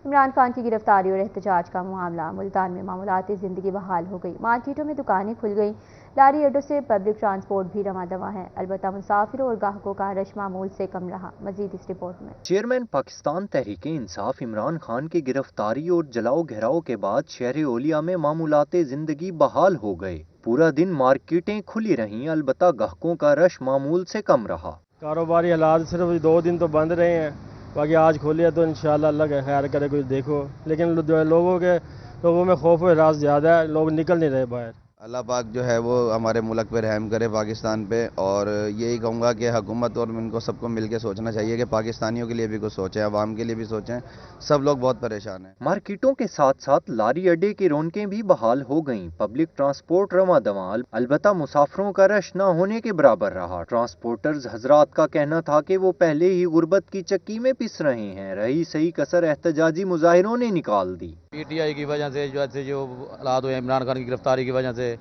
عمران خان کی گرفتاری اور احتجاج کا معاملہ۔ ملتان میں معمولات زندگی بحال ہو گئی، مارکیٹوں میں دکانیں کھل گئیں، لاری اڈوں سے پبلک ٹرانسپورٹ بھی رواں دواں ہے، البتہ مسافروں اور گاہکوں کا رش معمول سے کم رہا۔ مزید اس رپورٹ میں۔ چیئرمین پاکستان تحریک انصاف عمران خان کی گرفتاری اور جلاؤ گھیراؤ کے بعد شہر اولیا میں معمولات زندگی بحال ہو گئے۔ پورا دن مارکیٹیں کھلی رہیں، البتہ گاہکوں کا رش معمول سے کم رہا۔ کاروباری حالات صرف 2 دن تو بند رہے ہیں، باقی آج کھولے تو انشاءاللہ اللہ کا خیر کرے کچھ دیکھو، لیکن لوگوں میں خوف و ہراس زیادہ ہے، لوگ نکل نہیں رہے باہر۔ اللہ پاک جو ہے وہ ہمارے ملک پہ رحم کرے، پاکستان پہ، اور یہی کہوں گا کہ حکومت اور ان کو سب کو مل کے سوچنا چاہیے کہ پاکستانیوں کے لیے بھی کچھ سوچیں، عوام کے لیے بھی سوچیں، سب لوگ بہت پریشان ہیں۔ مارکیٹوں کے ساتھ ساتھ لاری اڈے کی رونقیں بھی بحال ہو گئیں، پبلک ٹرانسپورٹ رواں دواں، البتہ مسافروں کا رش نہ ہونے کے برابر رہا۔ ٹرانسپورٹرز حضرات کا کہنا تھا کہ وہ پہلے ہی غربت کی چکی میں پس رہے ہیں، رہی صحیح کسر احتجاجی مظاہروں نے نکال دی۔ پی ٹی آئی کی وجہ سے جو حالات ہوئے عمران خان کی گرفتاری کی وجہ سے،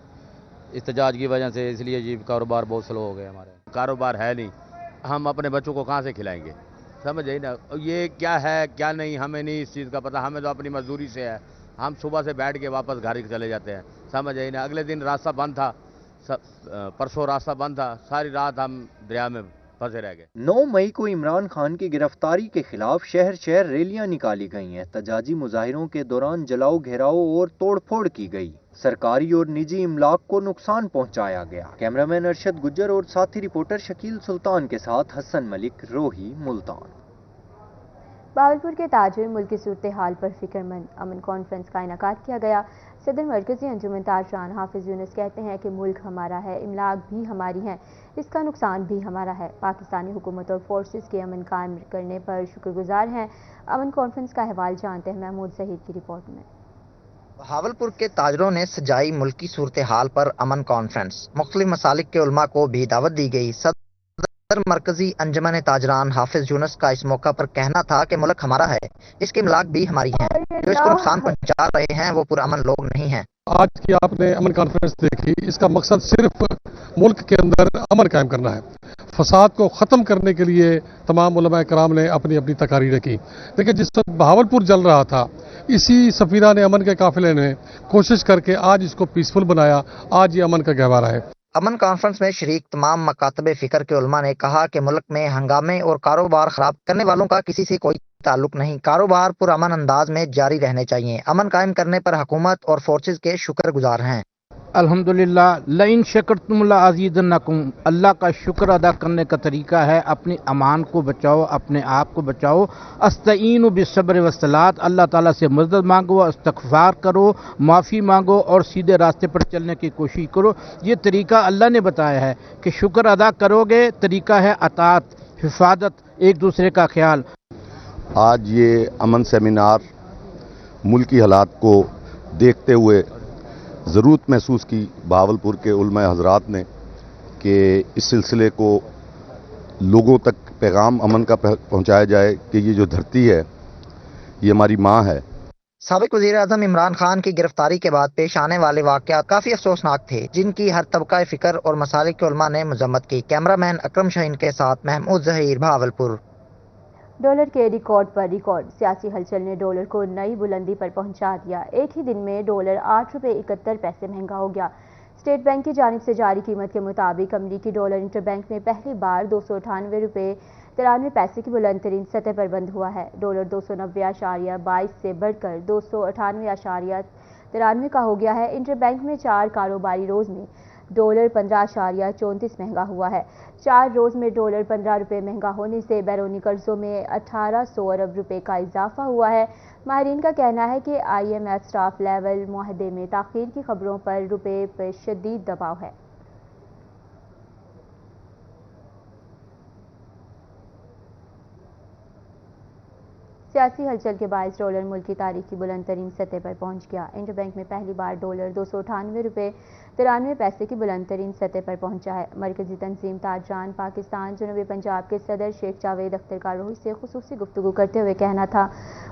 احتجاج کی وجہ سے، اس لیے جی کاروبار بہت سلو ہو گیا ہمارے۔ کاروبار ہے نہیں، ہم اپنے بچوں کو کہاں سے کھلائیں گے؟ سمجھ آئی نا، یہ کیا ہے کیا نہیں ہمیں نہیں اس چیز کا پتہ، ہمیں تو اپنی مزدوری سے ہے، ہم صبح سے بیٹھ کے واپس گھر چلے جاتے ہیں، سمجھ آئی نا۔ اگلے دن راستہ بند تھا، پرسوں راستہ بند تھا، ساری رات ہم دریا میں پھنسے رہ گئے۔ 9 مئی کو عمران خان کی گرفتاری کے خلاف شہر شہر ریلیاں نکالی گئیں، احتجاجی مظاہروں کے دوران جلاؤ گھیراؤ اور توڑ پھوڑ کی گئی، سرکاری اور نجی املاک کو نقصان پہنچایا گیا۔ کیمرامین ارشد گجر اور ساتھی رپورٹر شکیل سلطان کے ساتھ حسن ملک، روہی، ملتان۔ بہاولپور کے تاجر ملک کی صورتحال پر فکر مند، امن کانفرنس کا انعقاد کیا گیا۔ صدر مرکزی انجمن تاجران حافظ یونس کہتے ہیں کہ ملک ہمارا ہے، املاک بھی ہماری ہیں، اس کا نقصان بھی ہمارا ہے، پاکستانی حکومت اور فورسز کے امن قائم کرنے پر شکر گزار ہیں۔ امن کانفرنس کا احوال جانتے ہیں محمود زہید کی رپورٹ میں۔ بہاولپور کے تاجروں نے سجائی ملک کی صورتحال پر امن کانفرنس، مختلف مسالک کے علماء کو بھی دعوت دی گئی۔ صدر مرکزی انجمن تاجران حافظ یونس کا اس موقع پر کہنا تھا کہ ملک ہمارا ہے، اس کے املاک بھی ہماری ہیں، جو اس کو نقصان پہنچا رہے ہیں وہ پرامن لوگ نہیں ہیں۔ آج کی آپ نے امن کانفرنس دیکھی، اس کا مقصد صرف ملک کے اندر امن قائم کرنا ہے۔ فساد کو ختم کرنے کے لیے تمام علماء کرام نے اپنی اپنی تقاریر کی۔ دیکھیں جس وقت بہاولپور جل رہا تھا، اسی سفیرہ نے امن کے قافلے نے کوشش کر کے آج اس کو پیسفل بنایا، آج یہ امن کا گہوارہ ہے۔ امن کانفرنس میں شریک تمام مکاتب فکر کے علماء نے کہا کہ ملک میں ہنگامے اور کاروبار خراب کرنے والوں کا کسی سے کوئی تعلق نہیں، کاروبار پرامن انداز میں جاری رہنے چاہیے، امن قائم کرنے پر حکومت اور فورسز کے شکر گزار ہیں۔ الحمدللہ، لئن شکرتم لازیدنکم، اللہ کا شکر ادا کرنے کا طریقہ ہے اپنی امان کو بچاؤ، اپنے آپ کو بچاؤ۔ استعینوا بالصبر والصلاۃ، اللہ تعالیٰ سے مدد مانگو، استغفار کرو، معافی مانگو اور سیدھے راستے پر چلنے کی کوشش کرو۔ یہ طریقہ اللہ نے بتایا ہے کہ شکر ادا کرو گے، طریقہ ہے اطاعت، حفاظت، ایک دوسرے کا خیال۔ آج یہ امن سیمینار ملکی حالات کو دیکھتے ہوئے ضرورت محسوس کی بہاولپور کے علماء حضرات نے کہ اس سلسلے کو لوگوں تک پیغام امن کا پہنچایا جائے کہ یہ جو دھرتی ہے یہ ہماری ماں ہے۔ سابق وزیر اعظم عمران خان کی گرفتاری کے بعد پیش آنے والے واقعات کافی افسوسناک تھے، جن کی ہر طبقہ فکر اور مسالک کے علماء نے مذمت کی۔ کیمرہ مین اکرم شاہین کے ساتھ محمود ظہیر، بہاولپور۔ ڈالر کے ریکارڈ پر ریکارڈ، سیاسی ہلچل نے ڈالر کو نئی بلندی پر پہنچا دیا۔ ایک ہی دن میں ڈالر 8.71 مہنگا ہو گیا۔ اسٹیٹ بینک کی جانب سے جاری قیمت کے مطابق امریکی ڈالر انٹر بینک میں پہلی بار 298 روپے کی بلند ترین سطح پر بند ہوا ہے۔ ڈالر 290.22 سے بڑھ کر 298.93 کا ہو گیا ہے۔ انٹر بینک میں 4 کاروباری روز میں ڈالر 15.34 مہنگا ہوا ہے۔ 4 روز میں ڈالر 15 روپے مہنگا ہونے سے بیرونی قرضوں میں 1800 ارب روپے کا اضافہ ہوا ہے۔ ماہرین کا کہنا ہے کہ I M F staff level معاہدے میں تاخیر کی خبروں پر روپے پر شدید دباؤ ہے۔ سیاسی ہلچل کے باعث ڈالر ملک کی تاریخ کی بلند ترین سطح پر پہنچ گیا۔ انٹر بینک میں پہلی بار ڈالر 298.93 روپے کی بلند ترین سطح پر پہنچا ہے۔ مرکزی تنظیم تاجران پاکستان جنوبی پنجاب کے صدر شیخ جاوید اختر کا روہی سے خصوصی گفتگو کرتے ہوئے کہنا تھا،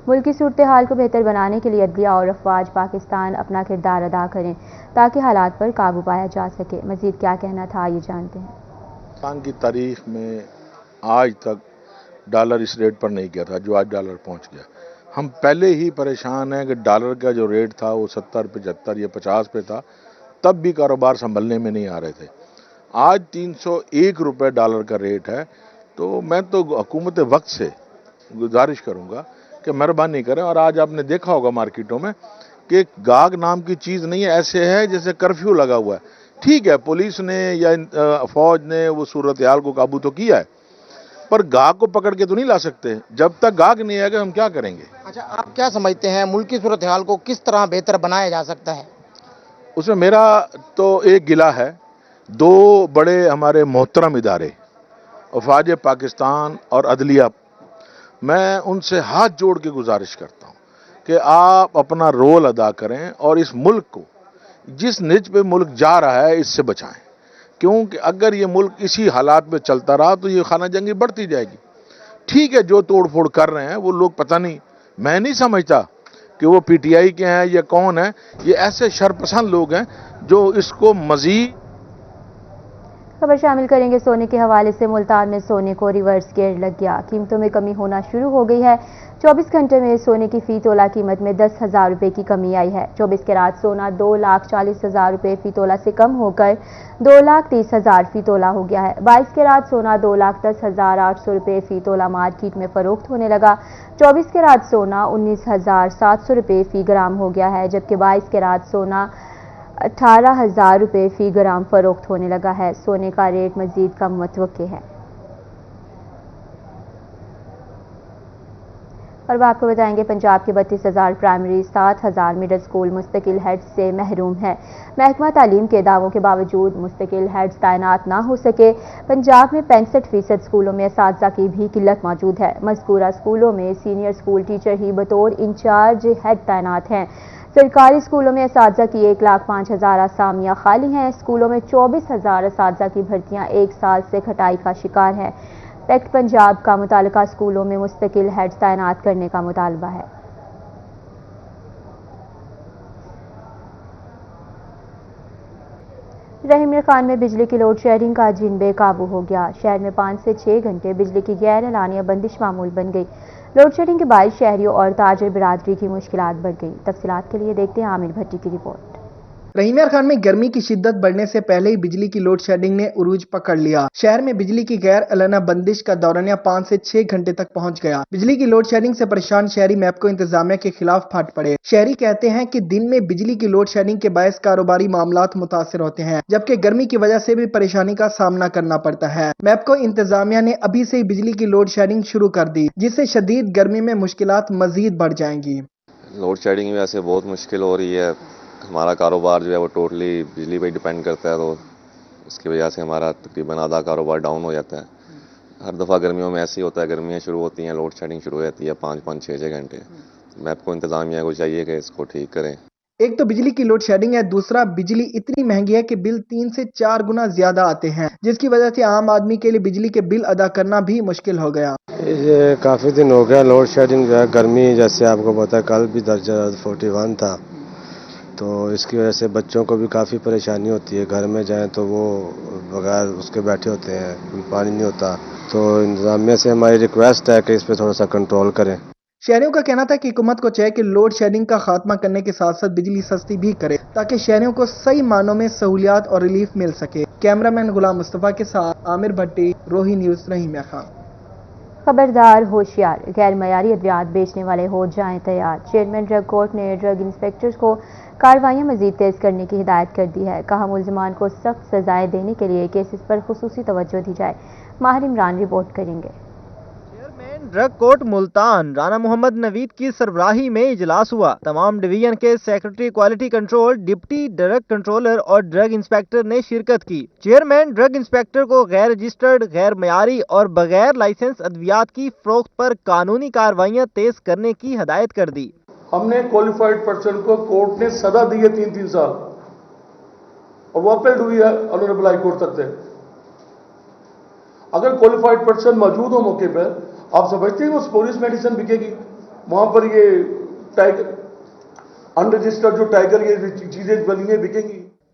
ملک کی صورتحال کو بہتر بنانے کے لیے عدلیہ اور افواج پاکستان اپنا کردار ادا کریں تاکہ حالات پر قابو پایا جا سکے۔ مزید کیا کہنا تھا یہ جانتے ہیں۔ پاکستان کی تاریخ میں آج تک ڈالر اس ریٹ پر نہیں گیا تھا جو آج ڈالر پہنچ گیا۔ ہم پہلے ہی پریشان ہیں کہ ڈالر کا جو ریٹ تھا وہ 70 75 یا 50 پہ تھا، تب بھی کاروبار سنبھلنے میں نہیں آ رہے تھے. آج 301 روپے ڈالر کا ریٹ ہے. تو میں تو حکومت وقت سے گزارش کروں گا کہ مہربانی کریں. اور آج آپ نے دیکھا ہوگا مارکیٹوں میں کہ گاہک نام کی چیز نہیں ہے، ایسے ہے جیسے کرفیو لگا ہوا ہے. ٹھیک ہے، پولیس نے یا فوج نے وہ صورتحال کو قابو تو کیا ہے، پر گاہک کو پکڑ کے تو نہیں لا سکتے. جب تک گاہک نہیں آئے گا ہم کیا کریں گے؟ اچھا، آپ کیا سمجھتے ہیں ملک کی صورتحال کو کس طرح بہتر بنایا جا سکتا ہے؟ اس میں میرا تو ایک گلہ ہے. دو بڑے ہمارے محترم ادارے، افواج پاکستان اور عدلیہ، میں ان سے ہاتھ جوڑ کے گزارش کرتا ہوں کہ آپ اپنا رول ادا کریں اور اس ملک کو جس نج پہ ملک جا رہا ہے اس سے بچائیں. کیونکہ اگر یہ ملک اسی حالات پہ چلتا رہا تو یہ خانہ جنگی بڑھتی جائے گی. ٹھیک ہے، جو توڑ پھوڑ کر رہے ہیں وہ لوگ پتہ نہیں، میں نہیں سمجھتا کہ وہ پی ٹی آئی کے ہیں یا کون ہیں. یہ ایسے شرپسند لوگ ہیں جو اس کو مزید. خبر شامل کریں گے سونے کے حوالے سے. ملتان میں سونے کو ریورس گیئر لگ گیا، قیمتوں میں کمی ہونا شروع ہو گئی ہے. 24 گھنٹے میں سونے کی فی تولہ قیمت میں 10,000 روپے کی کمی آئی ہے. 24 کیرات سونا 2,40,000 روپے فی تولہ سے کم ہو کر 2,30,000 فی تولہ ہو گیا ہے. 22 کیرات سونا 2,10,800 روپے فی تولہ مارکیٹ میں فروخت ہونے لگا. 24 کیرات سونا 19,700 روپے فی گرام ہو گیا ہے، جبکہ 22 کیرات سونا 18,000 روپے فی گرام فروخت ہونے لگا ہے. سونے کا ریٹ مزید کم متوقع ہے. اور اب آپ کو بتائیں گے پنجاب کے 32,000 پرائمری 7,000 مڈل اسکول مستقل ہیڈز سے محروم ہے. محکمہ تعلیم کے دعووں کے باوجود مستقل ہیڈز تعینات نہ ہو سکے. پنجاب میں 65% اسکولوں میں اساتذہ کی بھی قلت موجود ہے. مذکورہ اسکولوں میں سینئر اسکول ٹیچر ہی بطور انچارج ہیڈ تعینات ہیں. سرکاری اسکولوں میں اساتذہ کی 1,05,000 اسامیاں خالی ہیں. اسکولوں میں 24,000 اساتذہ کی بھرتیاں ایک سال سے کھٹائی کا شکار ہیں. ایکٹ پنجاب کا متعلقہ اسکولوں میں مستقل ہیڈز تعینات کرنے کا مطالبہ ہے. رحیم میر خان میں بجلی کی لوڈ شیڈنگ کا جن بے قابو ہو گیا. شہر میں 5 سے 6 گھنٹے بجلی کی غیر اعلانیہ بندش معمول بن گئی. لوڈ شیڈنگ کے باعث شہریوں اور تاجر برادری کی مشکلات بڑھ گئی. تفصیلات کے لیے دیکھتے ہیں عامر بھٹی کی رپورٹ. رحیم یار خان میں گرمی کی شدت بڑھنے سے پہلے ہی بجلی کی لوڈ شیڈنگ نے عروج پکڑ لیا. شہر میں بجلی کی غیر اعلانیہ بندش کا دورانیہ 5 سے 6 گھنٹے تک پہنچ گیا. بجلی کی لوڈ شیڈنگ سے پریشان شہری میپکو انتظامیہ کے خلاف پھٹ پڑے. شہری کہتے ہیں کہ دن میں بجلی کی لوڈ شیڈنگ کے باعث کاروباری معاملات متاثر ہوتے ہیں، جبکہ گرمی کی وجہ سے بھی پریشانی کا سامنا کرنا پڑتا ہے. میپکو انتظامیہ نے ابھی سے ہی بجلی کی لوڈ شیڈنگ شروع کر دی، جس سے شدید گرمی میں مشکلات مزید بڑھ جائیں گی. لوڈ شیڈنگ کی وجہ سے بہت مشکل ہو رہی ہے. ہمارا کاروبار جو ہے وہ ٹوٹلی بجلی پہ ڈیپینڈ کرتا ہے، تو اس کی وجہ سے ہمارا تقریباً آدھا کاروبار ڈاؤن ہو جاتا ہے. ہر دفعہ گرمیوں میں ایسے ہی ہوتا ہے، گرمیاں شروع ہوتی ہیں لوڈ شیڈنگ شروع ہو جاتی ہے 5-5 6 گھنٹے. میپ کو انتظامیہ کو چاہیے کہ اس کو ٹھیک کریں. ایک تو بجلی کی لوڈ شیڈنگ ہے، دوسرا بجلی اتنی مہنگی ہے کہ بل 3 سے 4 گنا زیادہ آتے ہیں، جس کی وجہ سے عام آدمی کے لیے بجلی کے بل ادا کرنا بھی مشکل ہو گیا. یہ کافی دن ہو گیا لوڈ شیڈنگ جو ہے. گرمی جیسے آپ کو پتا ہے کل بھی درجہ 41 تھا، تو اس کی وجہ سے بچوں کو بھی کافی پریشانی ہوتی ہے. گھر میں جائیں تو وہ بغیر اس کے بیٹھے ہوتے ہیں، پانی نہیں ہوتا. تو انتظامیہ سے ہماری ریکویسٹ ہے کہ اس پہ تھوڑا سا کنٹرول کریں. شہریوں کا کہنا تھا کہ حکومت کو چاہے کہ لوڈ شیڈنگ کا خاتمہ کرنے کے ساتھ ساتھ بجلی سستی بھی کرے، تاکہ شہریوں کو صحیح معنوں میں سہولیات اور ریلیف مل سکے. کیمرامین غلام مصطفیٰ کے ساتھ عامر بھٹی، روہی نیوز، رحیم یار خان. خبردار ہوشیار، غیر معیاری ادویات بیچنے والے ہو جائیں تیار. چیئرمین ڈرگ کورٹ نے ڈرگ انسپیکٹرز کو کارروائیاں مزید تیز کرنے کی ہدایت کر دی ہے. کہا ملزمان کو سخت سزائیں دینے کے لیے کیسز پر خصوصی توجہ دی جائے. ماہر عمران رپورٹ کریں گے. Chairman drug court Multan Rana Muhammad Naveed کی سربراہی میں اجلاس ہوا. تمام ڈویژن کے secretary quality control, deputy drug controller اور ڈرگ انسپیکٹر نے شرکت کی. چیئرمین ڈرگ انسپیکٹر کو غیر رجسٹرڈ، غیر معیاری اور بغیر لائسنس ادویات کی فروخت پر قانونی کارروائیاں تیز کرنے کی ہدایت کر دی. ہم نے کوالیفائڈ پرسن کو کورٹ نے سزا دی ہے 3 سال، اور وہ اپیل ہوئی ہے آنریبل ہائی کورٹ تک سے. اگر کوالیفائڈ پرسن موجود ہو موقع پر، آپ سمجھتے ہیں وہ پولیس میڈیسن بکے گی وہاں پر؟ یہ ٹائگر انرجسٹرڈ جو ٹائگر یہ چیزیں بنی ہیں بکیں گی؟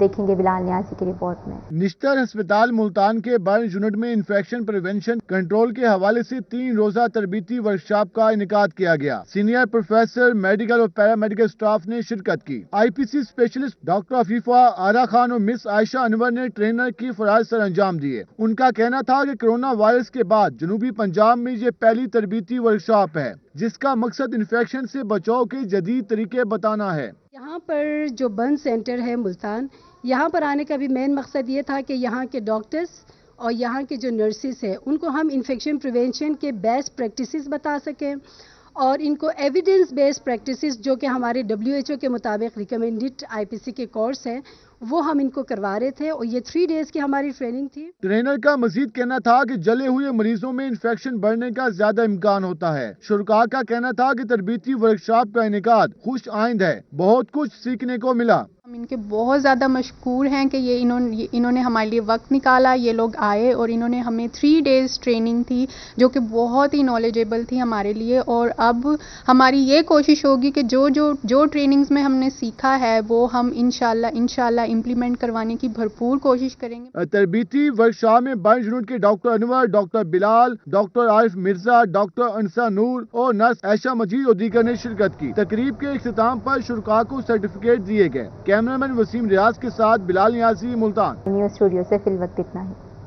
دیکھیں گے بلال نیازی کی رپورٹ میں۔ نشتر ہسپتال ملتان کے برن یونٹ میں انفیکشن پریونشن کنٹرول کے حوالے سے 3 روزہ تربیتی ورکشاپ کا انعقاد کیا گیا۔ سینئر پروفیسر میڈیکل اور پیرامیڈیکل سٹاف نے شرکت کی۔ آئی پی سی اسپیشلسٹ ڈاکٹر عفیفہ آرا خان اور مس عائشہ انور نے ٹرینر کی فرائض سر انجام دیے۔ ان کا کہنا تھا کہ کرونا وائرس کے بعد جنوبی پنجاب میں یہ پہلی تربیتی ورکشاپ ہے جس کا مقصد انفیکشن سے بچاؤ کے جدید طریقے بتانا ہے۔ یہاں پر جو برن سینٹر ہے ملتان، یہاں پر آنے کا بھی مین مقصد یہ تھا کہ یہاں کے ڈاکٹرز اور یہاں کے جو نرسز ہیں ان کو ہم انفیکشن پریونشن کے بیسٹ پریکٹسز بتا سکیں اور ان کو ایویڈنس بیسڈ پریکٹسز جو کہ ہمارے WHO کے مطابق ریکمینڈڈ IPC کے کورس ہیں وہ ہم ان کو کروا رہے تھے اور یہ 3 days کی ہماری ٹریننگ تھی۔ ٹرینر کا مزید کہنا تھا کہ جلے ہوئے مریضوں میں انفیکشن بڑھنے کا زیادہ امکان ہوتا ہے۔ شرکاء کا کہنا تھا کہ تربیتی ورکشاپ کا انعقاد خوش آئند ہے، بہت کچھ سیکھنے کو ملا۔ ہم ان کے بہت زیادہ مشکور ہیں کہ انہوں نے ہمارے لیے وقت نکالا، یہ لوگ آئے اور انہوں نے ہمیں 3 days ٹریننگ تھی جو کہ بہت ہی نالجیبل تھی ہمارے لیے، اور اب ہماری یہ کوشش ہوگی کہ جو ٹریننگز میں ہم نے سیکھا ہے وہ ہم انشاءاللہ امپلیمنٹ کروانے کی بھرپور کوشش کریں گے۔ تربیتی ورکشاپ میں برن یونٹ کے ڈاکٹر انور، ڈاکٹر بلال، ڈاکٹر عارف مرزا، ڈاکٹر انسا نور اور نرس عائشہ مجید اور دیگر نے شرکت کی۔ تقریب کے اختتام پر شرکاء کو سرٹیفکیٹ دیے گئے۔ کیمرہ مین وسیم ریاض کے ساتھ بلال نیازی، ملتان۔ نیوز اسٹوڈیو سے فی الوقت اتنا ہی۔